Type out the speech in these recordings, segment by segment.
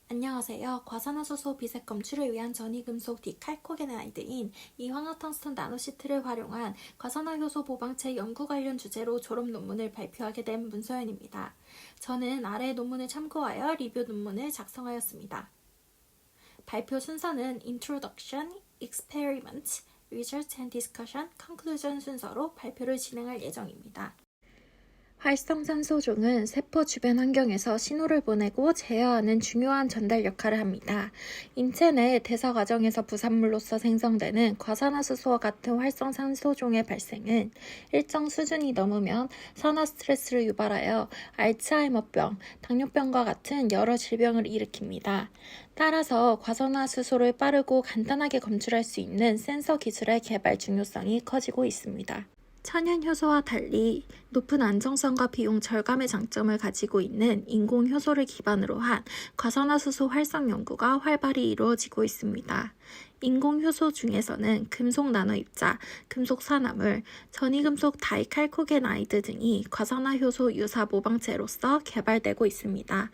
안녕하세요. 과산화수소 비색 검출을 위한 전이금속 디칼코게나이드인 이황화텅스턴 나노시트를 활용한 과산화효소 보방체 연구 관련 주제로 졸업 논문을 발표하게 된 문서연입니다. 저는 아래 논문을 참고하여 리뷰 논문을 작성하였습니다. 발표 순서는 Introduction, Experiment, Research and Discussion, Conclusion 순서로 발표를 진행할 예정입니다. 활성산소종은 세포 주변 환경에서 신호를 보내고 제어하는 중요한 전달 역할을 합니다. 인체 내 대사 과정에서 부산물로서 생성되는 과산화수소와 같은 활성산소종의 발생은 일정 수준이 넘으면 산화 스트레스를 유발하여 알츠하이머병, 당뇨병과 같은 여러 질병을 일으킵니다. 따라서 과산화수소를 빠르고 간단하게 검출할 수 있는 센서 기술의 개발 중요성이 커지고 있습니다. 천연효소와 달리 높은 안정성과 비용 절감의 장점을 가지고 있는 인공효소를 기반으로 한 과산화수소 활성 연구가 활발히 이루어지고 있습니다. 인공효소 중에서는 금속 나노입자, 금속 산화물, 전이금속 다이칼코게나이드 등이 과산화효소 유사 모방체로서 개발되고 있습니다.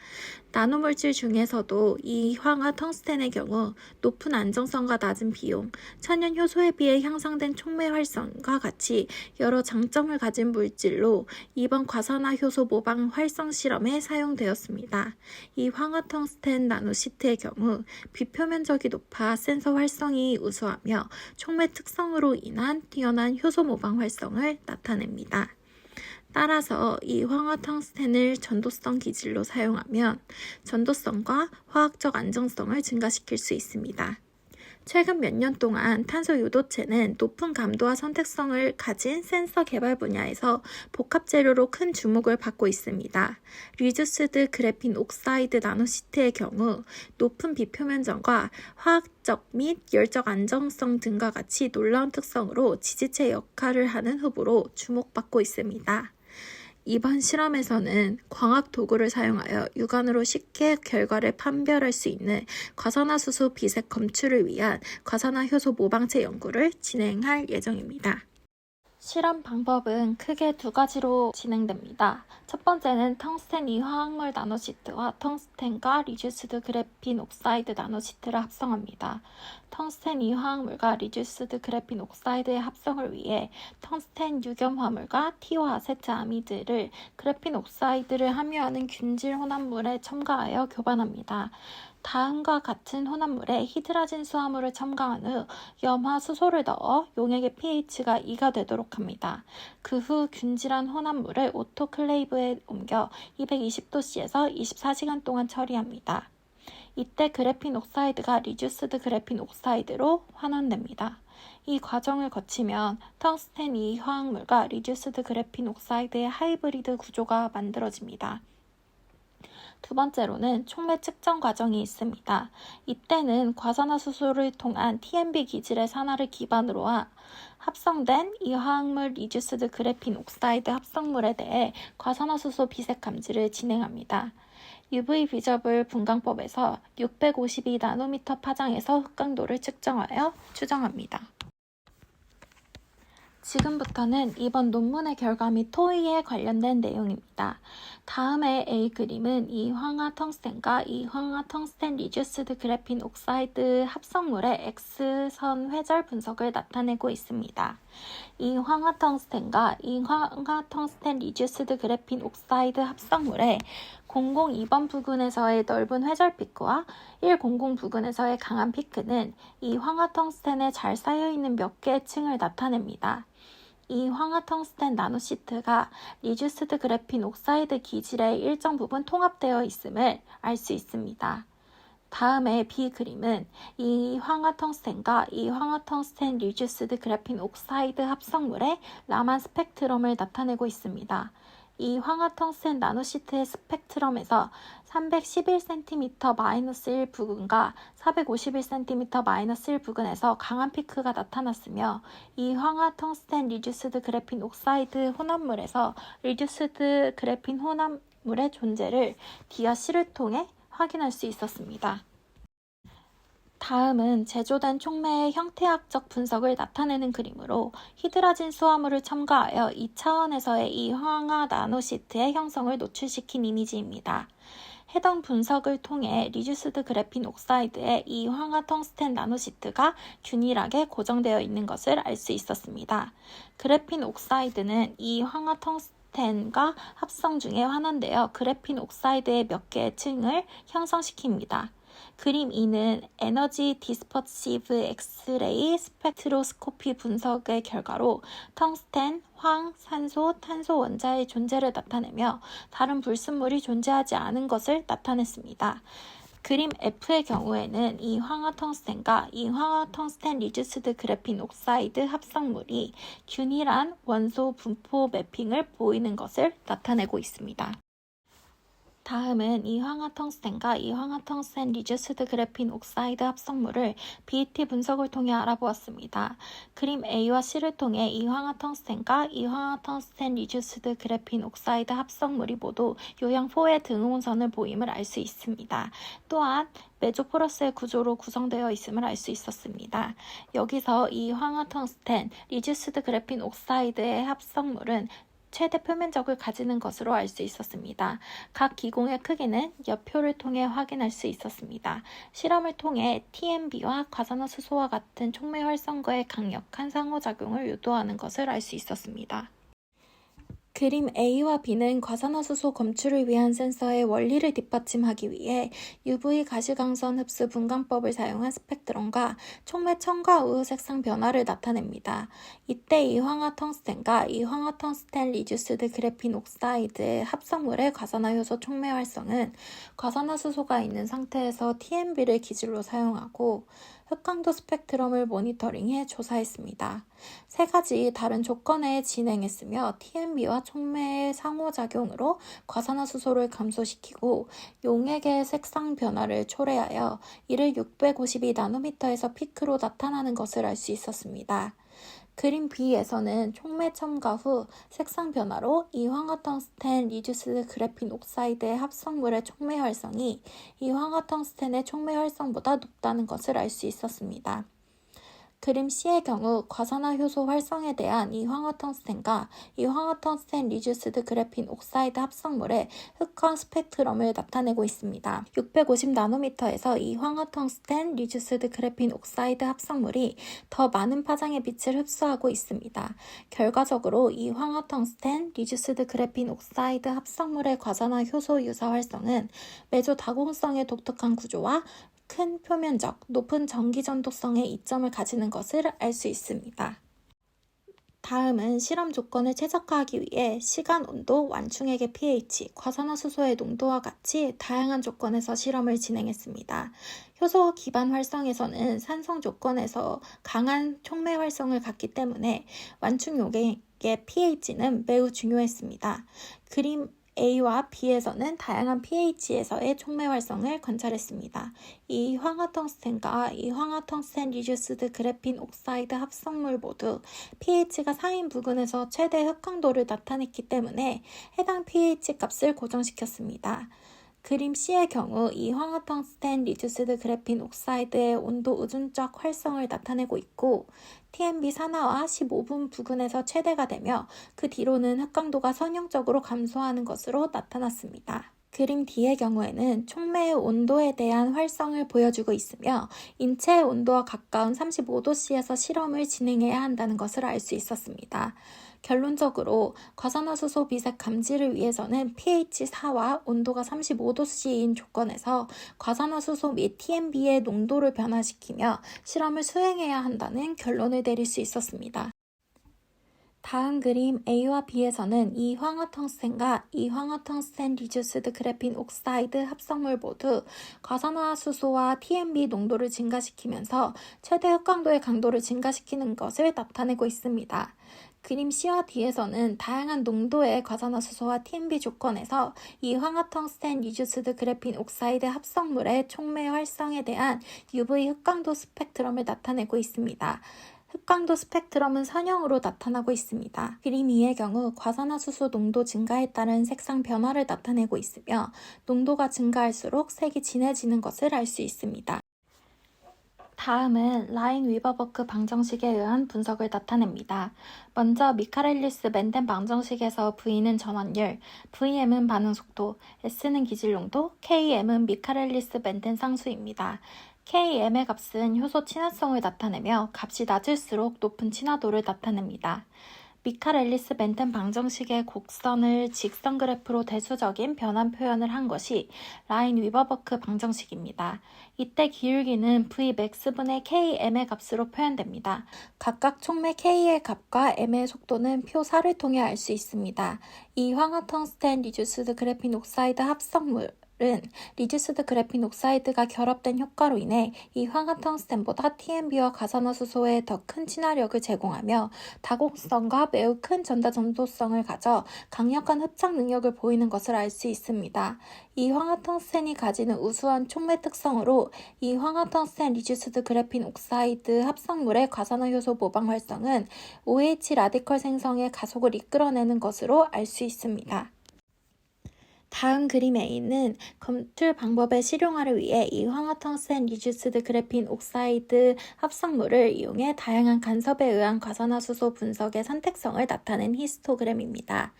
나노물질 중에서도 이황화 텅스텐의 경우 높은 안정성과 낮은 비용, 천연효소에 비해 향상된 촉매 활성과 같이 여러 장점을 가진 물질로 이번 과산화효소 모방 활성 실험에 사용되었습니다. 이 황화 텅스텐 나노시트의 경우 비표면적이 높아 센서 활성이 우수하며 촉매 특성으로 인한 뛰어난 효소 모방 활성을 나타냅니다. 따라서 이 황화 텅스텐을 전도성 기질로 사용하면 전도성과 화학적 안정성을 증가시킬 수 있습니다. 최근 몇 년 동안 탄소 유도체는 높은 감도와 선택성을 가진 센서 개발 분야에서 복합 재료로 큰 주목을 받고 있습니다. 리듀스드 그래핀 옥사이드 나노시트의 경우 높은 비표면적과 화학적 및 열적 안정성 등과 같이 놀라운 특성으로 지지체 역할을 하는 후보로 주목받고 있습니다. 이번 실험에서는 광학 도구를 사용하여 육안으로 쉽게 결과를 판별할 수 있는 과산화수소 비색 검출을 위한 과산화효소 모방체 연구를 진행할 예정입니다. 실험 방법은 크게 두 가지로 진행됩니다. 첫 번째는 텅스텐 이화학물 나노시트와 텅스텐과 리듀스드 그래핀 옥사이드 나노시트를 합성합니다. 텅스텐 이화학물과 리듀스드 그래핀 옥사이드의 합성을 위해 텅스텐 유겸화물과 티와 아세트 아미드를 그래핀 옥사이드를 함유하는 균질 혼합물에 첨가하여 교반합니다. 다음과 같은 혼합물에 히드라진 수화물을 첨가한 후 염화수소를 넣어 용액의 pH가 2가 되도록 합니다. 그 후 균질한 혼합물을 오토클레이브에 옮겨 220도씨에서 24시간 동안 처리합니다. 이때 그래핀 옥사이드가 리듀스드 그래핀 옥사이드로 환원됩니다. 이 과정을 거치면 텅스텐 이화학물과 리듀스드 그래핀 옥사이드의 하이브리드 구조가 만들어집니다. 두 번째로는 촉매 측정 과정이 있습니다. 이때는 과산화수소를 통한 TMB 기질의 산화를 기반으로 한 합성된 이화학물 리듀스드 그래핀 옥사이드 합성물에 대해 과산화수소 비색 감지를 진행합니다. UV 비저블 분광법에서 652나노미터 파장에서 흑강도를 측정하여 추정합니다. 지금부터는 이번 논문의 결과 및 토의에 관련된 내용입니다. 다음의 A 그림은 이황화 텅스텐과 이황화 텅스텐 리듀스드 그래핀 옥사이드 합성물의 X선 회절 분석을 나타내고 있습니다. 이황화 텅스텐과 이황화 텅스텐 리듀스드 그래핀 옥사이드 합성물의 002번 부근에서의 넓은 회절 피크와 100 부근에서의 강한 피크는 이 황화 텅스텐에 잘 쌓여있는 몇 개의 층을 나타냅니다. 이 황화 텅스텐 나노시트가 리듀스드 그래핀 옥사이드 기질의 일정 부분 통합되어 있음을 알 수 있습니다. 다음에 B 그림은 이 황화 텅스텐과 이 황화 텅스텐 리듀스드 그래핀 옥사이드 합성물의 라만 스펙트럼을 나타내고 있습니다. 이 황화 텅스텐 나노시트의 스펙트럼에서 311cm-1 부근과 451cm-1 부근에서 강한 피크가 나타났으며 이 황화 텅스텐 리듀스드 그래핀 옥사이드 혼합물에서 리듀스드 그래핀 혼합물의 존재를 D와 C를 통해 확인할 수 있었습니다. 다음은 제조된 촉매의 형태학적 분석을 나타내는 그림으로 히드라진 수화물을 첨가하여 2차원에서의 이황화 나노시트의 형성을 노출시킨 이미지입니다. 해당 분석을 통해 리듀스드 그래핀 옥사이드에 이황화 텅스텐 나노시트가 균일하게 고정되어 있는 것을 알 수 있었습니다. 그래핀 옥사이드는 이황화 텅스텐과 합성 중에 환원되어 그래핀 옥사이드의 몇 개의 층을 형성시킵니다. 그림 2는 에너지 디스퍼시브 엑스레이 스펙트로스코피 분석의 결과로 텅스텐, 황, 산소, 탄소 원자의 존재를 나타내며 다른 불순물이 존재하지 않은 것을 나타냈습니다. 그림 F의 경우에는 이황화 텅스텐과 이황화 텅스텐 리듀스드 그래핀 옥사이드 합성물이 균일한 원소 분포 매핑을 보이는 것을 나타내고 있습니다. 다음은 이황화 텅스텐과 이황화 텅스텐 리듀스드 그래핀 옥사이드 합성물을 BET 분석을 통해 알아보았습니다. 그림 A와 C를 통해 이황화 텅스텐과 이황화 텅스텐 리듀스드 그래핀 옥사이드 합성물이 모두 요형 4의 등호선을 보임을 알 수 있습니다. 또한 메조포러스의 구조로 구성되어 있음을 알 수 있었습니다. 여기서 이황화 텅스텐 리듀스드 그래핀 옥사이드의 합성물은 최대 표면적을 가지는 것으로 알 수 있었습니다. 각 기공의 크기는 옆표를 통해 확인할 수 있었습니다. 실험을 통해 TMB와 과산화수소와 같은 촉매 활성과의 강력한 상호작용을 유도하는 것을 알 수 있었습니다. 그림 A와 B는 과산화수소 검출을 위한 센서의 원리를 뒷받침하기 위해 UV 가시광선 흡수 분광법을 사용한 스펙트럼과 촉매 첨가 후 색상 변화를 나타냅니다. 이때 이황화 텅스텐과 이황화 텅스텐 리듀스드 그래핀 옥사이드의 합성물의 과산화 효소 촉매 활성은 과산화수소가 있는 상태에서 TMB를 기준으로 사용하고 흑강도 스펙트럼을 모니터링해 조사했습니다. 세 가지 다른 조건에 진행했으며 TMB와 촉매의 상호작용으로 과산화수소를 감소시키고 용액의 색상 변화를 초래하여 이를 652나노미터에서 피크로 나타나는 것을 알 수 있었습니다. 그림 B에서는 촉매 첨가 후 색상 변화로 이황화 텅스텐 리듀스드 그래핀 옥사이드의 합성물의 촉매 활성이 이황화 텅스텐의 촉매 활성보다 높다는 것을 알 수 있었습니다. 그림 C의 경우 과산화 효소 활성에 대한 이황화 텅스텐과 이황화 텅스텐 리듀스드 그래핀 옥사이드 합성물의 흑광 스펙트럼을 나타내고 있습니다. 650나노미터에서 이황화 텅스텐 리듀스드 그래핀 옥사이드 합성물이 더 많은 파장의 빛을 흡수하고 있습니다. 결과적으로 이황화 텅스텐 리듀스드 그래핀 옥사이드 합성물의 과산화 효소 유사 활성은 메조 다공성의 독특한 구조와 큰 표면적, 높은 전기 전도성의 이점을 가지는 것을 알 수 있습니다. 다음은 실험 조건을 최적화하기 위해 시간, 온도, 완충액의 pH, 과산화수소의 농도와 같이 다양한 조건에서 실험을 진행했습니다. 효소 기반 활성에서는 산성 조건에서 강한 촉매 활성을 갖기 때문에 완충 용액의 pH는 매우 중요했습니다. 그림 A와 B에서는 다양한 pH에서의 촉매 활성을 관찰했습니다. 이 황화 텅스텐과 이 황화 텅스텐 리듀스드 그래핀 옥사이드 합성물 모두 pH가 상인 부근에서 최대 흑강도를 나타냈기 때문에 해당 pH 값을 고정시켰습니다. 그림 C의 경우 이 황화 텅스텐 리듀스드 그래핀 옥사이드의 온도 의존적 활성을 나타내고 있고 TMB 산화와 15분 부근에서 최대가 되며 그 뒤로는 흑강도가 선형적으로 감소하는 것으로 나타났습니다. 그림 D의 경우에는 촉매의 온도에 대한 활성을 보여주고 있으며 인체의 온도와 가까운 35도씨에서 실험을 진행해야 한다는 것을 알 수 있었습니다. 결론적으로 과산화수소 비색 감지를 위해서는 pH 4와 온도가 35도씨인 조건에서 과산화수소 및 TMB의 농도를 변화시키며 실험을 수행해야 한다는 결론을 내릴 수 있었습니다. 다음 그림 A와 B에서는 이 황화 텅스텐과 이 황화 텅스텐 리듀스드 그래핀 옥사이드 합성물 모두 과산화수소와 TMB 농도를 증가시키면서 최대 흑강도의 강도를 증가시키는 것을 나타내고 있습니다. 그림 C와 D에서는 다양한 농도의 과산화수소와 TMB 조건에서 이 황화 텅스텐 리듀스드 그래핀 옥사이드 합성물의 촉매 활성에 대한 UV 흑강도 스펙트럼을 나타내고 있습니다. 흑강도 스펙트럼은 선형으로 나타나고 있습니다. 그림 2의 경우 과산화수소 농도 증가에 따른 색상 변화를 나타내고 있으며 농도가 증가할수록 색이 진해지는 것을 알 수 있습니다. 다음은 라인-위버버크 방정식에 의한 분석을 나타냅니다. 먼저 미카렐리스 멘덴 방정식에서 V는 전원율, Vm은 반응 속도, S는 기질 용도, Km은 미카렐리스 멘덴 상수입니다. Km의 값은 효소 친화성을 나타내며 값이 낮을수록 높은 친화도를 나타냅니다. 미카렐리스 멘텐 방정식의 곡선을 직선 그래프로 대수적인 변환 표현을 한 것이 라인-위버버크 방정식입니다. 이때 기울기는 Vmax분의 Km의 값으로 표현됩니다. 각각 촉매 K의 값과 M의 속도는 표 4를 통해 알 수 있습니다. 이 황화텅스텐 리듀스드 그래핀 옥사이드 합성물 은 리듀스드 그래핀 옥사이드가 결합된 효과로 인해 이 황화텅스텐보다 TMB와 가산화수소에 더 큰 친화력을 제공하며 다곡성과 매우 큰 전다 전도성을 가져 강력한 흡착 능력을 보이는 것을 알 수 있습니다. 이 황화텅스텐이 가지는 우수한 촉매 특성으로 이 황화텅스텐 리듀스드 그래핀 옥사이드 합성물의 가산화효소 모방 활성은 OH 라디컬 생성의 가속을 이끌어내는 것으로 알 수 있습니다. 다음 그림 A는 검출 방법의 실용화를 위해 이 황화텅스텐 리듀스드 그래핀 옥사이드 합성물을 이용해 다양한 간섭에 의한 과산화수소 분석의 선택성을 나타낸 히스토그램입니다.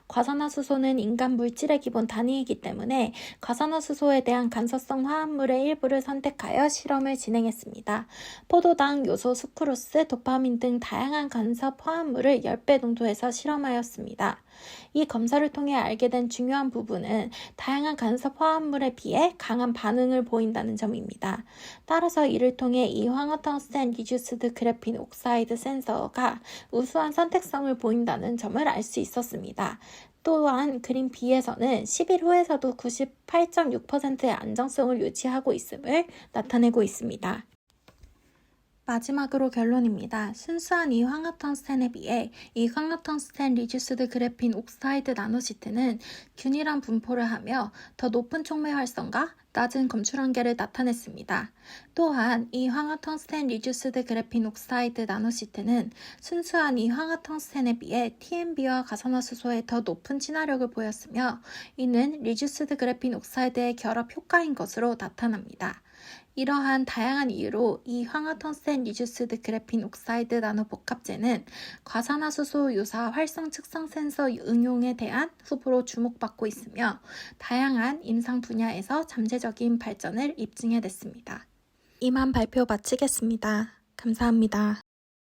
과산화수소는 인간 물질의 기본 단위이기 때문에 과산화수소에 대한 간섭성 화합물의 일부를 선택하여 실험을 진행했습니다. 포도당, 요소, 수크로스, 도파민 등 다양한 간섭 화합물을 10배 농도에서 실험하였습니다. 이 검사를 통해 알게 된 중요한 부분은 다양한 간섭 화합물에 비해 강한 반응을 보인다는 점입니다. 따라서 이를 통해 이 황화텅스텐 리듀스드 그래핀 옥사이드 센서가 우수한 선택성을 보인다는 점을 알 수 있었습니다. 또한 그림 B에서는 10일 후에서도 98.6%의 안정성을 유지하고 있음을 나타내고 있습니다. 마지막으로 결론입니다. 순수한 이 황화텅스텐에 비해 이 황화텅스텐 리듀스드 그래핀 옥사이드 나노시트는 균일한 분포를 하며 더 높은 촉매 활성과 낮은 검출 한계를 나타냈습니다. 또한 이 황화텅스텐 리듀스드 그래핀 옥사이드 나노시트는 순수한 이 황화텅스텐에 비해 TMB와 가산화수소에 더 높은 친화력을 보였으며 이는 리듀스드 그래핀 옥사이드의 결합 효과인 것으로 나타납니다. 이러한 다양한 이유로 이 황화텅스텐 리듀스드 그래핀 옥사이드 나노 복합재는 과산화수소 유사 활성 측성 센서 응용에 대한 후보로 주목받고 있으며 다양한 임상 분야에서 잠재적인 발전을 입증해냈습니다. 이만 발표 마치겠습니다. 감사합니다.